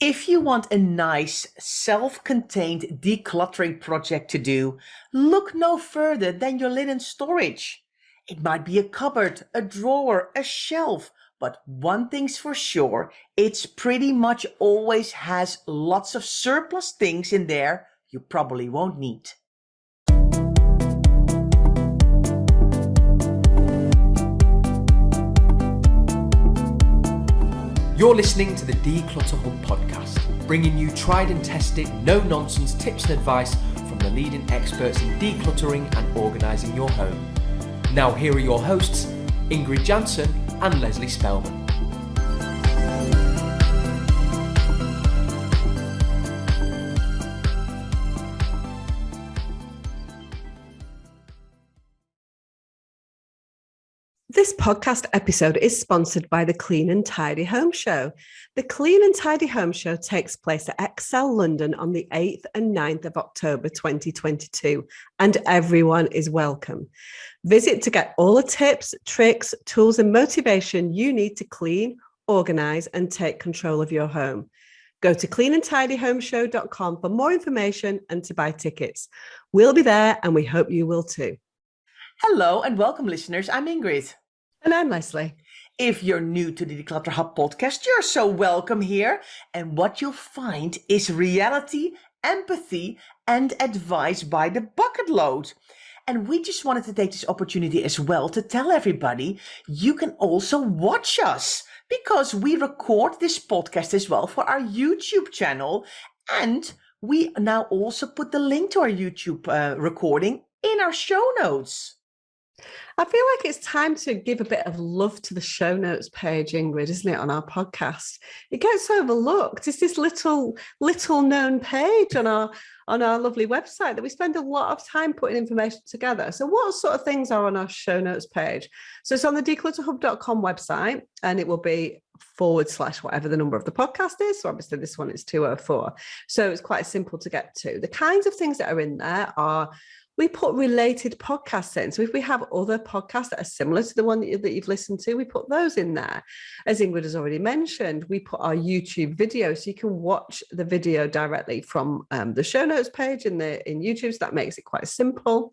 If you want a nice, self-contained decluttering project to do, look no further than your linen storage. It might be a cupboard, a drawer, a shelf, but one thing's for sure, it's pretty much always has lots of surplus things in there you probably won't need. You're listening to the Declutter Hub podcast, bringing you tried and tested, no-nonsense tips and advice from the leading experts in decluttering and organising your home. Now here are your hosts, Ingrid Jansen and Leslie Spellman. This podcast episode is sponsored by the Clean and Tidy Home Show. The Clean and Tidy Home Show takes place at Excel London on the 8th and 9th of October 2022, and everyone is welcome. Visit to get all the tips, tricks, tools, and motivation you need to clean, organise, and take control of your home. Go to cleanandtidyhomeshow.com for more information and to buy tickets. We'll be there, and we hope you will too. Hello and welcome, listeners. I'm Ingrid. And I'm Leslie. If you're new to the Declutter Hub podcast, you're so welcome here. And what you'll find is reality, empathy, and advice by the bucket load. And we just wanted to take this opportunity as well to tell everybody you can also watch us, because we record this podcast as well for our YouTube channel. And we now also put the link to our YouTube recording in our show notes. I feel like it's time to give a bit of love to the show notes page, Ingrid, isn't it, on our podcast? It gets overlooked. It's this little known page on our lovely website that we spend a lot of time putting information together. So what sort of things are on our show notes page? So it's on the declutterhub.com website, and it will be / whatever the number of the podcast is. So obviously this one is 204. So it's quite simple to get to. The kinds of things that are in there are, we put related podcasts in. So if we have other podcasts that are similar to the one that you've listened to, we put those in there. As Ingrid has already mentioned, we put our YouTube video, so you can watch the video directly from the show notes page in YouTube. So that makes it quite simple.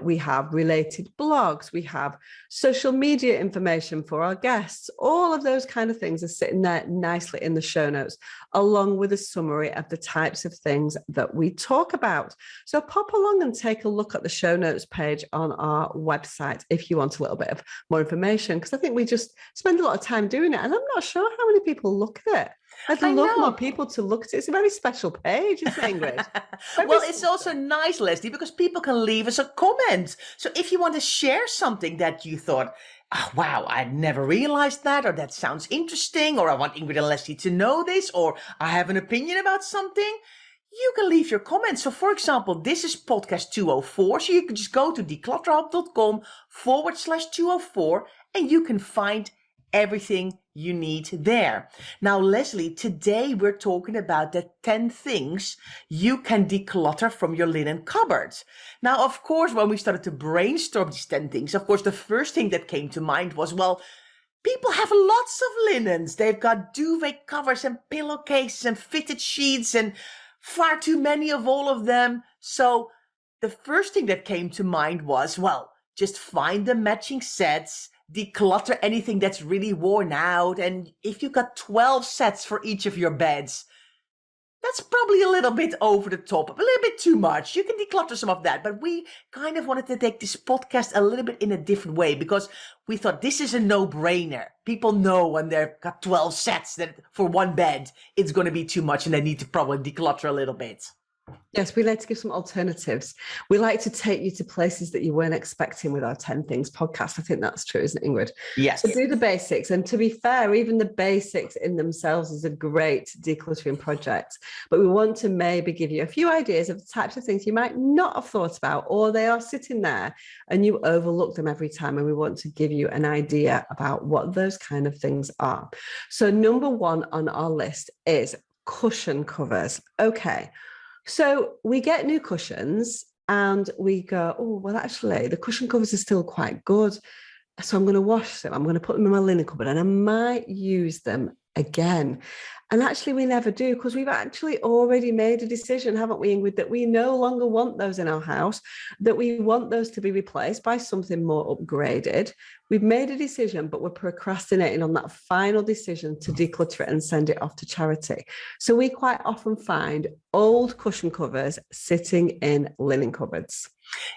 We have related blogs. We have social media information for our guests. All of those kind of things are sitting there nicely in the show notes, along with a summary of the types of things that we talk about. So pop along and take a look at the show notes page on our website if you want a little bit of more information, because I think we just spend a lot of time doing it, and I'm not sure how many people look at it. I'd love more people to look at it. It's a very special page, isn't it, Ingrid? Well, it's also nice, Leslie, because people can leave us a comment. So if you want to share something that you thought, oh, wow, I never realized that, or that sounds interesting, or I want Ingrid and Leslie to know this, or I have an opinion about something, you can leave your comments. So for example, this is podcast 204. So you can just go to declutterhub.com /204 and you can find everything you need there. Now, Leslie, today we're talking about the 10 things you can declutter from your linen cupboard. Now, of course, when we started to brainstorm these 10 things, of course, the first thing that came to mind was, well, people have lots of linens. They've got duvet covers and pillowcases and fitted sheets and far too many of all of them. So the first thing that came to mind was, well, just find the matching sets, declutter anything that's really worn out. And if you've got 12 sets for each of your beds, that's probably a little bit over the top, a little bit too much. You can declutter some of that, but we kind of wanted to take this podcast a little bit in a different way, because we thought this is a no-brainer. People know when they've got 12 sets that for one bed, it's going to be too much and they need to probably declutter a little bit. Yes, we like to give some alternatives. We like to take you to places that you weren't expecting with our 10 Things podcast. I think that's true, isn't it, Ingrid? Yes. So do the basics. And to be fair, even the basics in themselves is a great decluttering project. But we want to maybe give you a few ideas of the types of things you might not have thought about, or they are sitting there and you overlook them every time. And we want to give you an idea about what those kind of things are. So number one on our list is cushion covers. Okay. So we get new cushions and we go, oh, well, actually, the cushion covers are still quite good. So I'm going to wash them. I'm going to put them in my linen cupboard and I might use them again. And actually, we never do because we've actually already made a decision, haven't we, Ingrid, that we no longer want those in our house, that we want those to be replaced by something more upgraded. We've made a decision, but we're procrastinating on that final decision to declutter it and send it off to charity. So we quite often find old cushion covers sitting in linen cupboards.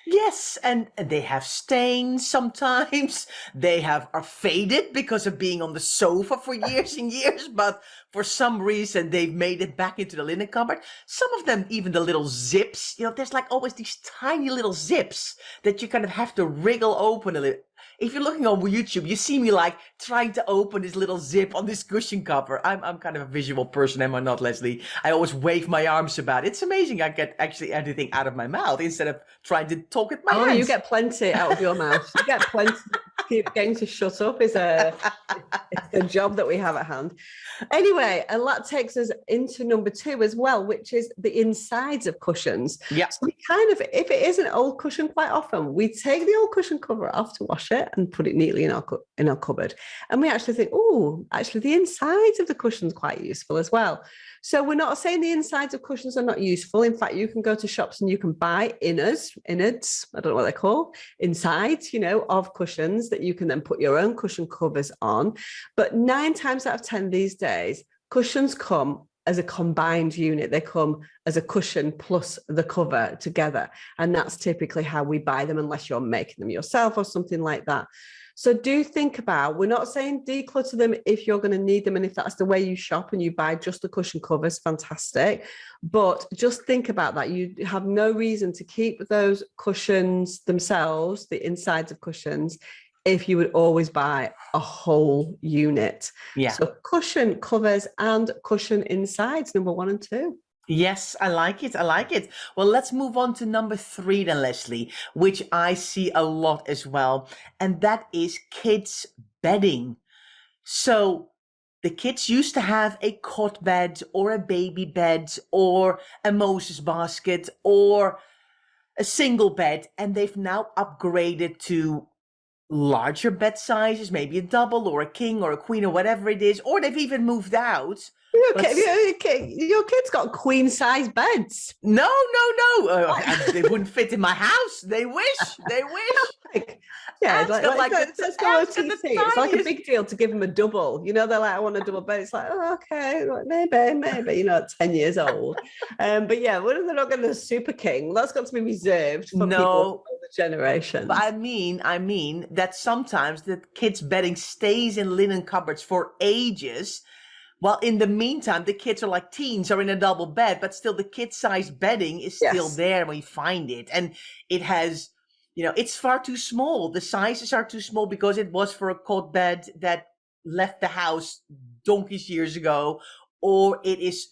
Yes, and they have stains sometimes. They are faded because of being on the sofa for years and years, but for some reason they've made it back into the linen cupboard. Some of them, even the little zips, there's like always these tiny little zips that you kind of have to wriggle open a little. If you're looking on YouTube, you see me like trying to open this little zip on this cushion cover. I'm kind of a visual person, am I not, Leslie? I always wave my arms about. It's amazing I get actually everything out of my mouth instead of trying to talk with my hands. Oh, you get plenty out of your mouth. You get plenty. Keep getting to shut up is it's a job that we have at hand. Anyway, and that takes us into number 2 as well, which is the insides of cushions. Yeah. So we kind of, if it is an old cushion, quite often we take the old cushion cover off to wash it and put it neatly in our cupboard. And we actually think, oh, actually the insides of the cushions quite useful as well. So we're not saying the insides of cushions are not useful. In fact, you can go to shops and you can buy innards, I don't know what they're called, insides, of cushions that you can then put your own cushion covers on. But 9 times out of 10 these days, cushions come as a combined unit. They come as a cushion plus the cover together. And that's typically how we buy them, unless you're making them yourself or something like that. So do think about, we're not saying declutter them if you're going to need them. And if that's the way you shop and you buy just the cushion covers, fantastic. But just think about that. You have no reason to keep those cushions themselves, the insides of cushions, if you would always buy a whole unit. Yeah. So cushion covers and cushion insides, number 1 and 2. Yes, I like it. I like it. Well, let's move on to number 3 then, Leslie, which I see a lot as well. And that is kids' bedding. So the kids used to have a cot bed or a baby bed or a Moses basket or a single bed. And they've now upgraded to larger bed sizes, maybe a double or a king or a queen or whatever it is. Or they've even moved out. Your kids got queen size beds. No. They wouldn't fit in my house. They wish. Let's go OTC. It's like a big deal to give them a double. They're like, I want a double bed. It's like, oh, okay, maybe, 10 years old. But yeah, they're not going to super king. That's got to be reserved for people of the generation. But I mean that sometimes the kids' bedding stays in linen cupboards for ages. While in the meantime, the kids are like teens or in a double bed, but still the kid-sized bedding is still there when you find it. And it has, it's far too small. The sizes are too small because it was for a cot bed that left the house donkey's years ago, or it is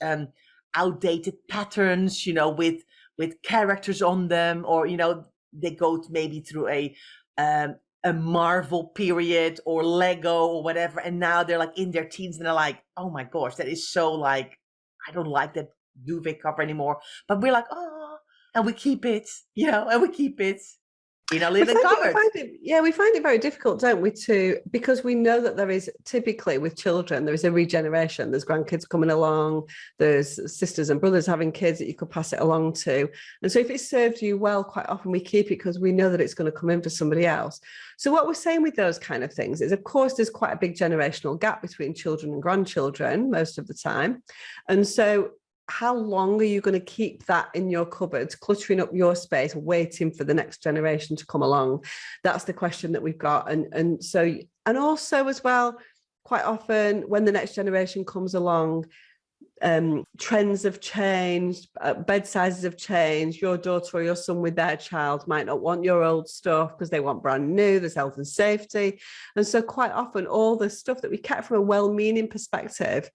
outdated patterns, with characters on them, or, they go maybe through a Marvel period or Lego or whatever, and now they're like in their teens and they're like, oh my gosh, that is so like, I don't like that duvet cover anymore. But we're like, oh, and we keep it, and we keep it in our linen cupboard. We find it very difficult, don't we, because we know that there is typically with children, there is a regeneration. There's grandkids coming along, there's sisters and brothers having kids that you could pass it along to. And so if it served you well, quite often we keep it because we know that it's going to come in for somebody else. So what we're saying with those kind of things is, of course, there's quite a big generational gap between children and grandchildren most of the time. And so how long are you going to keep that in your cupboards, cluttering up your space, waiting for the next generation to come along? That's the question that we've got. And also as well, quite often when the next generation comes along, trends have changed, bed sizes have changed. Your daughter or your son with their child might not want your old stuff because they want brand new. There's health and safety. And so quite often all the stuff that we kept from a well-meaning perspective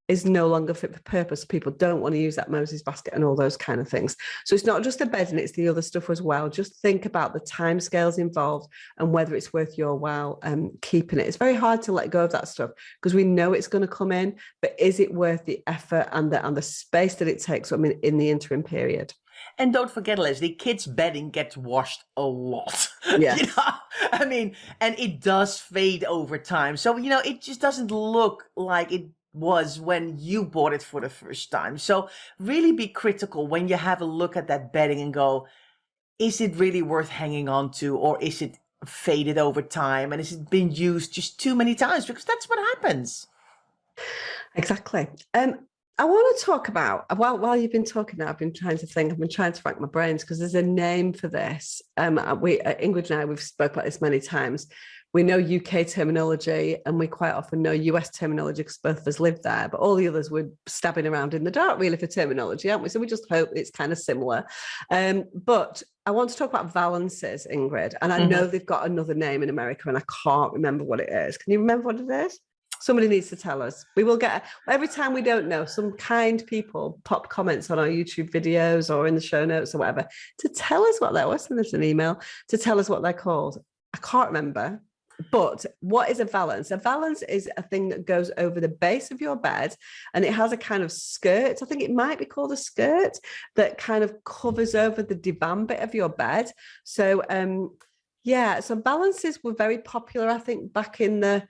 is no longer fit for purpose. People don't want to use that Moses basket and all those kind of things. So it's not just the bed and it's the other stuff as well. Just think about the timescales involved and whether it's worth your while keeping it. It's very hard to let go of that stuff because we know it's going to come in, but is it worth the effort and the space that it takes in the interim period? And don't forget, Leslie, kids' bedding gets washed a lot. Yes. I mean, and it does fade over time. So, it just doesn't look like it was when you bought it for the first time. So really be critical when you have a look at that bedding and go, is it really worth hanging on to, or is it faded over time? And has it been used just too many times? Because that's what happens. Exactly. I want to talk about, while you've been talking now, I've been trying to rack my brains because there's a name for this. Ingrid and I, we've spoke about this many times. We know UK terminology and we quite often know US terminology because both of us live there, but all the others we're stabbing around in the dark really for terminology, aren't we? So we just hope it's kind of similar. But I want to talk about Valances, Ingrid, and I know they've got another name in America and I can't remember what it is. Can you remember what it is? Somebody needs to tell us. We will get, every time we don't know, some kind people pop comments on our YouTube videos or in the show notes or whatever to tell us what they're, or send us an email to tell us what they're called. I can't remember. But what is a valance? A valance is a thing that goes over the base of your bed and it has a kind of skirt. I think it might be called a skirt that kind of covers over the divan bit of your bed. So, so valances were very popular, I think, back in the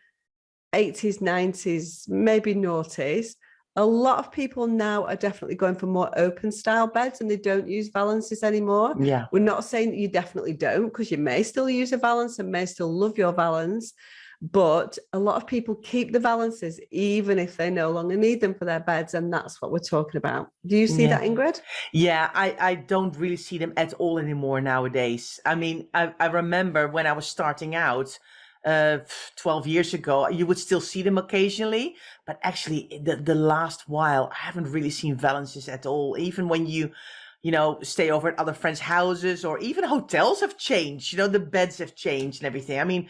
80s, 90s, maybe noughties. A lot of people now are definitely going for more open style beds and they don't use valances anymore. Yeah. We're not saying that you definitely don't, because you may still use a valance and may still love your valance, but a lot of people keep the valances even if they no longer need them for their beds, and that's what we're talking about. Do you see that, Ingrid? Yeah, I don't really see them at all anymore nowadays. I mean, I remember when I was starting out, 12 years ago, you would still see them occasionally, but actually the last while I haven't really seen valances at all. Even when you stay over at other friends' houses, or even hotels have changed, the beds have changed and everything. I mean,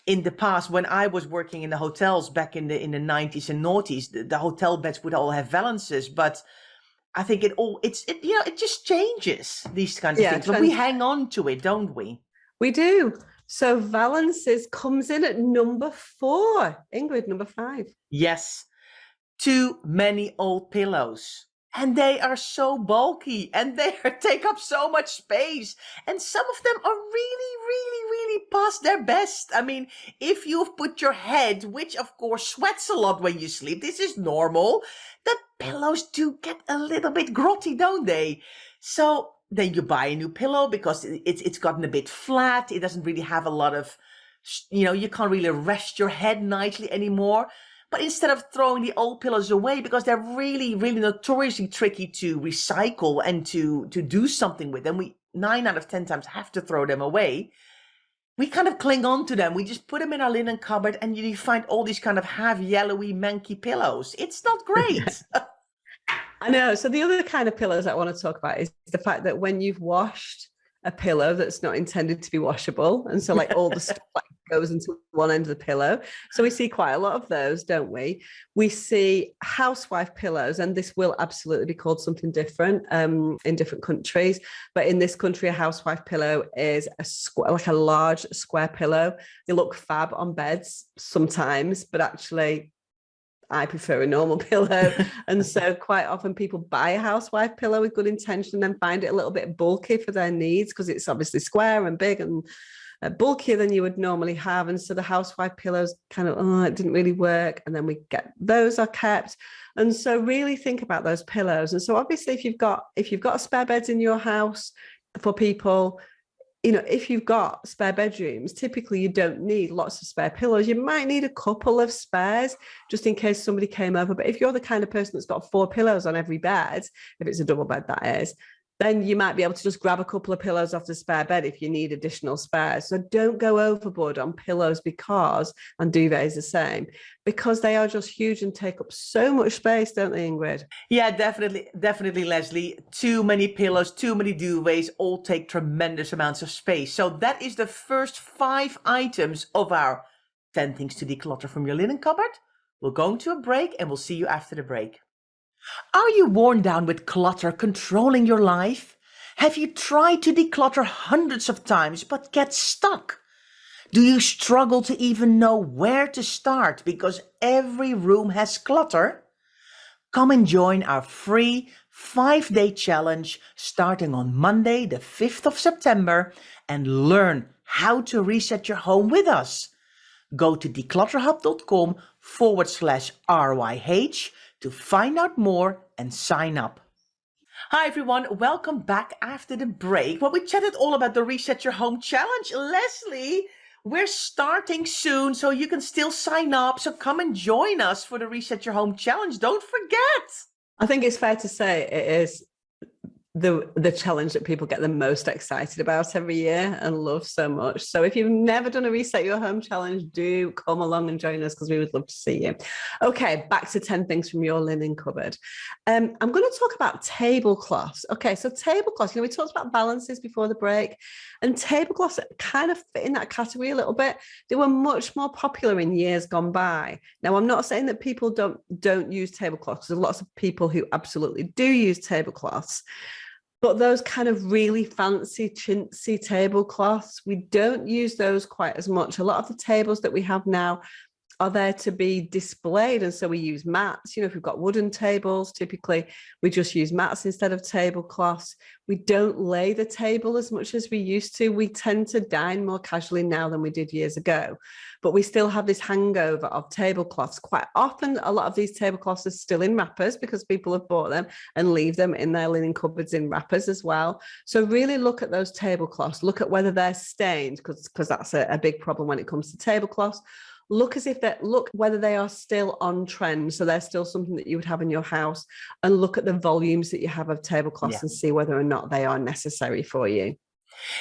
in the past, when I was working in the hotels back in the 90s and noughties, the hotel beds would all have valances, but I think it just changes, these kinds of things. But we hang on to it, don't we? We do. So valances comes in at number 4. Ingrid, number 5. Yes. Too many old pillows. And they are so bulky and they take up so much space. And some of them are really, really, really past their best. I mean, if you've put your head, which of course sweats a lot when you sleep, this is normal, the pillows do get a little bit grotty, don't they? So then you buy a new pillow because it's gotten a bit flat. It doesn't really have a lot of, you can't really rest your head nicely anymore. But instead of throwing the old pillows away, because they're really, really notoriously tricky to recycle and to do something with them, we 9 out of 10 times have to throw them away. We kind of cling on to them. We just put them in our linen cupboard and you find all these kind of half yellowy, manky pillows. It's not great. I know. So the other kind of pillows I want to talk about is the fact that when you've washed a pillow that's not intended to be washable, and so like all the stuff like goes into one end of the pillow. So we see quite a lot of those, don't we? We see housewife pillows, and this will absolutely be called something different in different countries. But in this country, a housewife pillow is like a large square pillow. They look fab on beds sometimes, but actually I prefer a normal pillow. And so quite often people buy a housewife pillow with good intention and then find it a little bit bulky for their needs because it's obviously square and big and bulkier than you would normally have. And so the housewife pillows kind of, it didn't really work. And then those are kept. And so really think about those pillows. And so obviously if you've got spare beds in your house for people, if you've got spare bedrooms, typically you don't need lots of spare pillows. You might need a couple of spares just in case somebody came over. But if you're the kind of person that's got 4 pillows on every bed, if it's a double bed, that is, then you might be able to just grab a couple of pillows off the spare bed if you need additional spares. So don't go overboard on pillows and duvets the same, because they are just huge and take up so much space, don't they, Ingrid? Yeah, definitely, Leslie. Too many pillows, too many duvets, all take tremendous amounts of space. So that is the first 5 items of our 10 things to declutter from your linen cupboard. We're going to a break and we'll see you after the break. Are you worn down with clutter controlling your life? Have you tried to declutter hundreds of times but get stuck? Do you struggle to even know where to start because every room has clutter? Come and join our free 5-day challenge starting on Monday, the 5th of September, and learn how to reset your home with us. Go to declutterhub.com/RYH to find out more and sign up. Hi everyone, welcome back after the break. Well, we chatted all about the Reset Your Home Challenge. Leslie, we're starting soon, so you can still sign up. So come and join us for the Reset Your Home Challenge. Don't forget. I think it's fair to say it is the challenge that people get the most excited about every year and love so much. So if you've never done a Reset Your Home Challenge, do come along and join us because we would love to see you. Okay, back to 10 things from your linen cupboard. I'm going to talk about tablecloths. Okay, so tablecloths, we talked about Valances before the break, and tablecloths kind of fit in that category a little bit. They were much more popular in years gone by. Now, I'm not saying that people don't use tablecloths. There's lots of people who absolutely do use tablecloths. But those kind of really fancy, chintzy tablecloths, we don't use those quite as much. A lot of the tables that we have now are there to be displayed. And so we use mats. If we've got wooden tables, typically we just use mats instead of tablecloths. We don't lay the table as much as we used to. We tend to dine more casually now than we did years ago. But we still have this hangover of tablecloths. Quite often, a lot of these tablecloths are still in wrappers because people have bought them and leave them in their linen cupboards in wrappers as well. So really look at those tablecloths. Look at whether they're stained, because that's a big problem when it comes to tablecloths. Look whether they are still on trend. So they're still something that you would have in your house, and look at the volumes that you have of tablecloths and see whether or not they are necessary for you.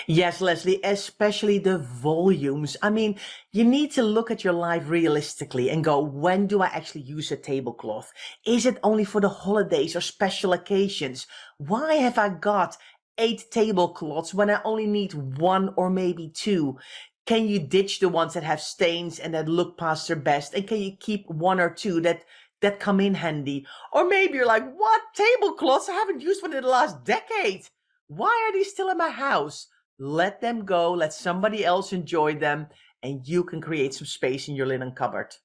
Yes, Leslie, especially the volumes. I mean, you need to look at your life realistically and go, when do I actually use a tablecloth? Is it only for the holidays or special occasions? Why have I got 8 tablecloths when I only need 1 or maybe 2? Can you ditch the ones that have stains and that look past their best? And can you keep 1 or 2 that come in handy? Or maybe you're like, what tablecloths? I haven't used one in the last decade. Why are these still in my house? Let them go. Let somebody else enjoy them. And you can create some space in your linen cupboard.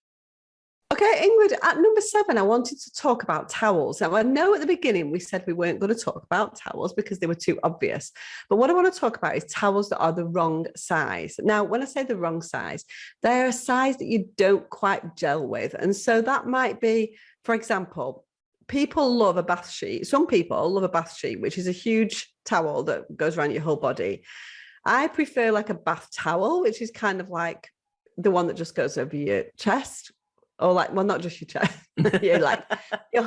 Okay, Ingrid, at number 7, I wanted to talk about towels. Now, I know at the beginning we said we weren't going to talk about towels because they were too obvious. But what I want to talk about is towels that are the wrong size. Now, when I say the wrong size, they're a size that you don't quite gel with. And so that might be, for example, people love a bath sheet. Some people love a bath sheet, which is a huge towel that goes around your whole body. I prefer like a bath towel, which is kind of like the one that just goes over your chest, or like, well, not just your chest, like your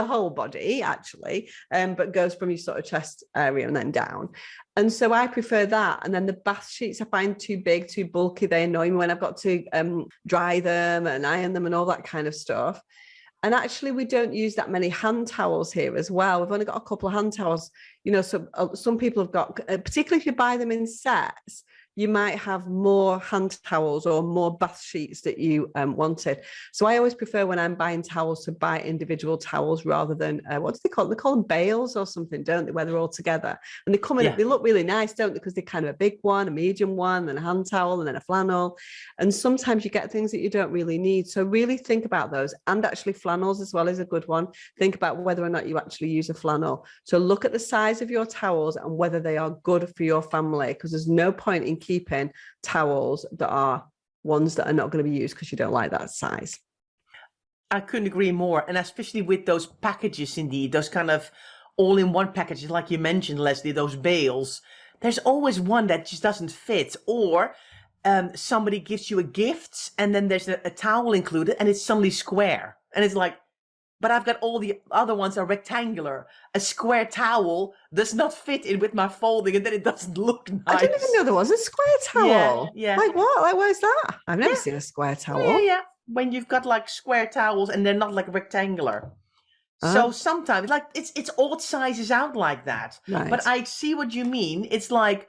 whole body actually, but goes from your sort of chest area and then down. And so I prefer that. And then the bath sheets I find too big, too bulky. They annoy me when I've got to dry them and iron them and all that kind of stuff. And actually, we don't use that many hand towels here as well. We've only got a couple of hand towels. So some people have got, particularly if you buy them in sets, you might have more hand towels or more bath sheets that you wanted. So I always prefer when I'm buying towels to buy individual towels rather than, what do they call them? They call them bales or something, don't they, where they're all together. And they come in, they look really nice, don't they? Because they're kind of a big one, a medium one, then a hand towel, and then a flannel. And sometimes you get things that you don't really need. So really think about those. And actually flannels as well is a good one. Think about whether or not you actually use a flannel. So look at the size of your towels and whether they are good for your family, because there's no point in keeping towels that are ones that are not going to be used because you don't like that size. I couldn't agree more. And especially with those packages, indeed, those kind of all-in-one packages, like you mentioned, Leslie, those bales, there's always one that just doesn't fit. Or somebody gives you a gift and then there's a towel included and it's suddenly square. And it's like, but I've got all the other ones are rectangular. A square towel does not fit in with my folding, and then it doesn't look nice. I didn't even know there was a square towel. Yeah. Like what? Like where's that? I've never seen a square towel. Yeah. When you've got like square towels and they're not like rectangular. So sometimes like it's odd sizes out like that. Right. But I see what you mean. It's like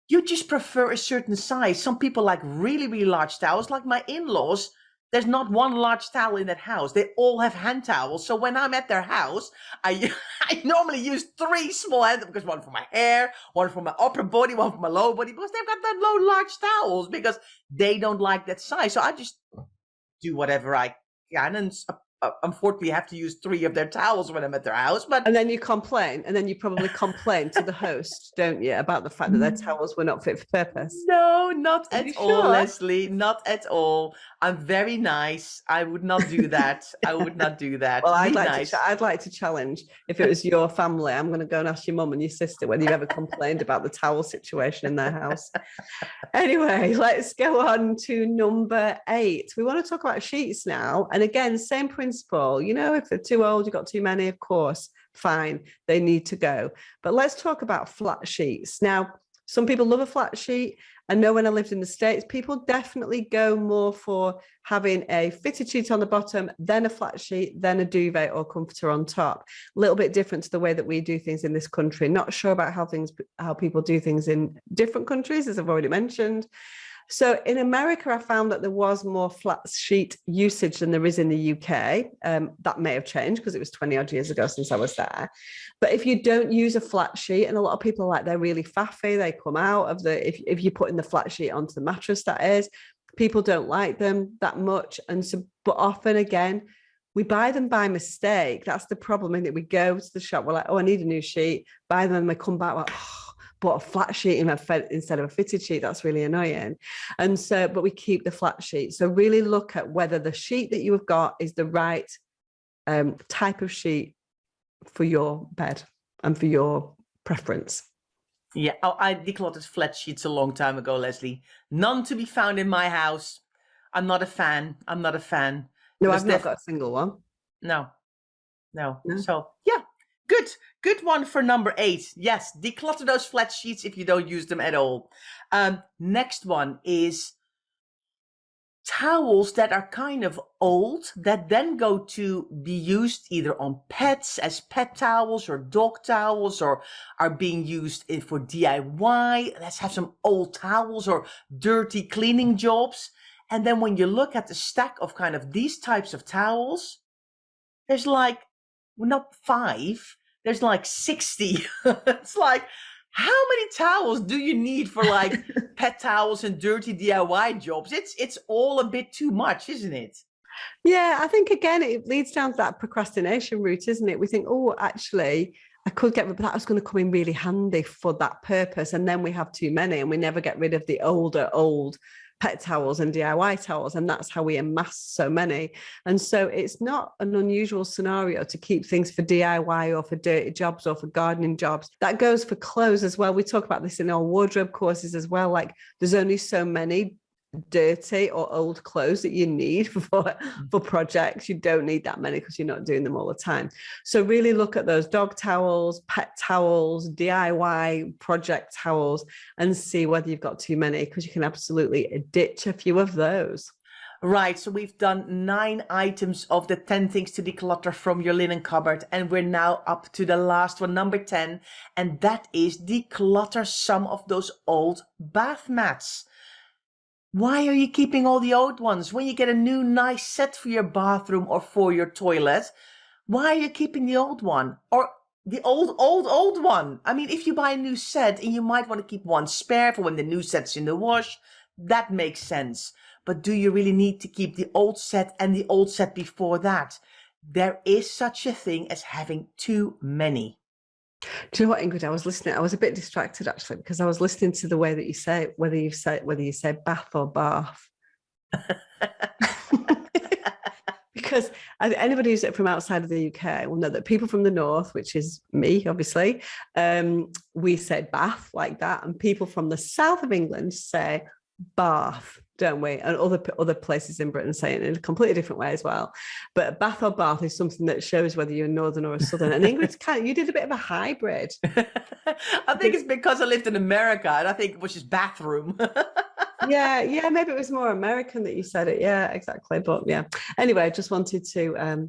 you just prefer a certain size. Some people like really, really large towels, like my in-laws. There's not one large towel in that house. They all have hand towels. So when I'm at their house, I normally use 3 small hand towels, because one for my hair, one for my upper body, one for my lower body, because they've got that large towels because they don't like that size. So I just do whatever I can and unfortunately have to use 3 of their towels when I'm at their house. But And then you complain, and then you probably complain to the host, don't you, about the fact that their towels were not fit for purpose. no, not Are you at all, sure? Leslie. Not at all. I'm very nice. I would not do that. I would not do that. Well, Be nice. I'd like to challenge, if it was your family, I'm going to go and ask your mum and your sister whether you've ever complained about the towel situation in their house. Anyway, let's go on to number 8. We want to talk about sheets now. And again, same principle. You know, if they're too old, you've got too many, of course, fine, they need to go. But let's talk about flat sheets. Now, some people love a flat sheet. I know when I lived in the States, people definitely go more for having a fitted sheet on the bottom, then a flat sheet, then a duvet or comforter on top. A little bit different to the way that we do things in this country. Not sure about how people do things in different countries, as I've already mentioned. So in America, I found that there was more flat sheet usage than there is in the UK. That may have changed because it was 20 odd years ago since I was there. But if you don't use a flat sheet, and a lot of people are like, they're really faffy, they come out of if you're putting the flat sheet onto the mattress, that is, people don't like them that much. And so, but often again, we buy them by mistake. That's the problem, isn't it? We go to the shop, we're like, oh, I need a new sheet, buy them, and they come back like, oh, bought a flat sheet instead of a fitted sheet. That's really annoying. And so, but we keep the flat sheet. So really look at whether the sheet that you have got is the right type of sheet for your bed and for your preference. Yeah, I decluttered flat sheets a long time ago, Leslie. None to be found in my house. I'm not a fan. No, I've not got a single one. No. So, yeah. Good one for number 8. Yes, declutter those flat sheets if you don't use them at all. Next one is towels that are kind of old that then go to be used either on pets as pet towels or dog towels, or are being used for DIY. Let's have some old towels or dirty cleaning jobs. And then when you look at the stack of kind of these types of towels, there's like, well, not 5, there's like 60. It's like, how many towels do you need for like pet towels and dirty DIY jobs? It's all a bit too much, isn't it? Yeah, I think again, it leads down to that procrastination route, isn't it? We think, oh, actually, I could get rid of that. Was going to come in really handy for that purpose. And then we have too many and we never get rid of the older, old pet towels and DIY towels, and that's how we amass so many. And so it's not an unusual scenario to keep things for DIY or for dirty jobs or for gardening jobs. That goes for clothes as well. We talk about this in our wardrobe courses as well. Like there's only so many dirty or old clothes that you need for projects. You don't need that many because you're not doing them all the time. So really look at those dog towels, pet towels, DIY project towels, and see whether you've got too many, because you can absolutely ditch a few of those. Right, so we've done 9 items of the 10 things to declutter from your linen cupboard, and we're now up to the last one, number 10, and that is declutter some of those old bath mats. Why are you keeping all the old ones? When you get a new nice set for your bathroom or for your toilet, why are you keeping the old one? Or the old one? I mean, if you buy a new set and you might want to keep one spare for when the new set's in the wash, that makes sense. But do you really need to keep the old set and the old set before that? There is such a thing as having too many. Do you know what, Ingrid? I was listening. I was a bit distracted actually because I was listening to the way that you say whether you say bath or bath. Because anybody who's from outside of the UK will know that people from the north, which is me, obviously, we say bath like that, and people from the south of England say bath, don't we? And other places in Britain say it in a completely different way as well. But bath or bath is something that shows whether you're northern or a southern. And Ingrid's you did a bit of a hybrid. I think it's because I lived in America, and I think it was just bathroom. yeah, maybe it was more American that you said it. Yeah, exactly. But yeah. Anyway, I just wanted to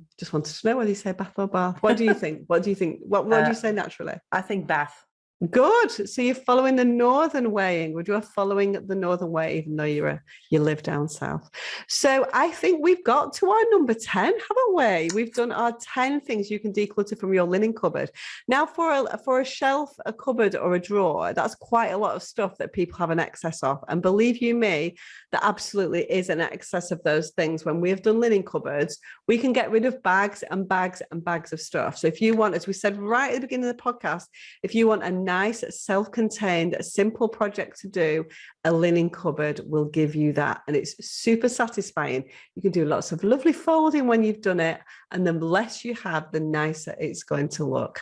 know whether you say bath or bath. What do you think? What do you say naturally? I think bath. Good. So you're following the northern way, Ingrid. You're following the northern way, even though you live down south. So I think we've got to our number 10, haven't we? We've done our 10 things you can declutter from your linen cupboard. Now, for a shelf, a cupboard, or a drawer, that's quite a lot of stuff that people have an excess of. And believe you me, there absolutely is an excess of those things. When we have done linen cupboards, we can get rid of bags and bags and bags of stuff. So if you want, as we said right at the beginning of the podcast, if you want a nice, self-contained, simple project to do, a linen cupboard will give you that. And it's super satisfying. You can do lots of lovely folding when you've done it. And the less you have, the nicer it's going to look.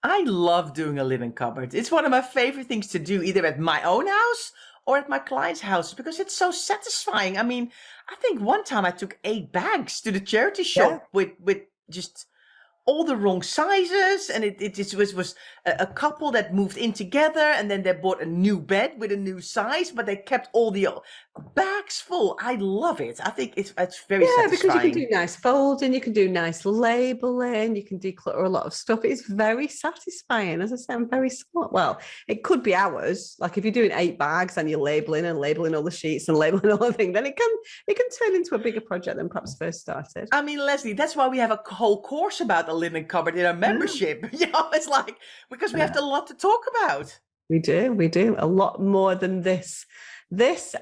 I love doing a linen cupboard. It's one of my favorite things to do, either at my own house or at my client's house, because it's so satisfying. I mean, I think one time I took 8 bags to the charity shop with just all the wrong sizes, and it just was a couple that moved in together, and then they bought a new bed with a new size, but they kept all the bags full. I love it. I think it's very satisfying. Because you can do nice folding, you can do nice labeling, you can declutter a lot of stuff. It's very satisfying. As I say, I'm very smart. Well, it could be hours. Like if you're doing 8 bags and you're labeling all the sheets and labeling all the things, then it can turn into a bigger project than perhaps first started. I mean, Leslie, that's why we have a whole course about the linen cupboard in our membership. It's like, because we have a lot to talk about. We do a lot more than this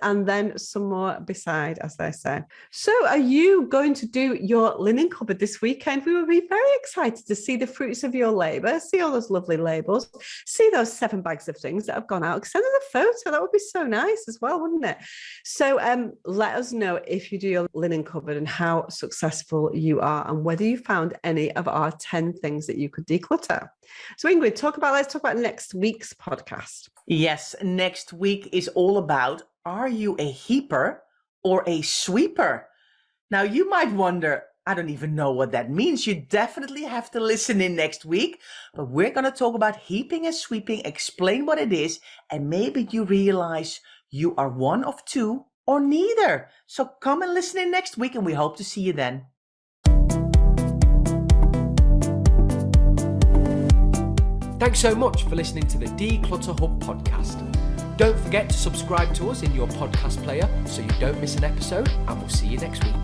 and then some more beside, as they say. So are you going to do your linen cupboard this weekend? We will be very excited to see the fruits of your labor, see all those lovely labels, see those 7 bags of things that have gone out. Send us a photo. That would be so nice as well, wouldn't it? So let us know if you do your linen cupboard and how successful you are, and whether you found any of our 10 things that you could declutter. So Ingrid, let's talk about next week's podcast. Yes, next week is all about, are you a heaper or a sweeper? Now you might wonder, I don't even know what that means. You definitely have to listen in next week, but we're going to talk about heaping and sweeping, explain what it is, and maybe you realize you are one of 2 or neither. So come and listen in next week, and we hope to see you then. Thanks so much for listening to the Declutter Hub podcast. Don't forget to subscribe to us in your podcast player so you don't miss an episode, and we'll see you next week.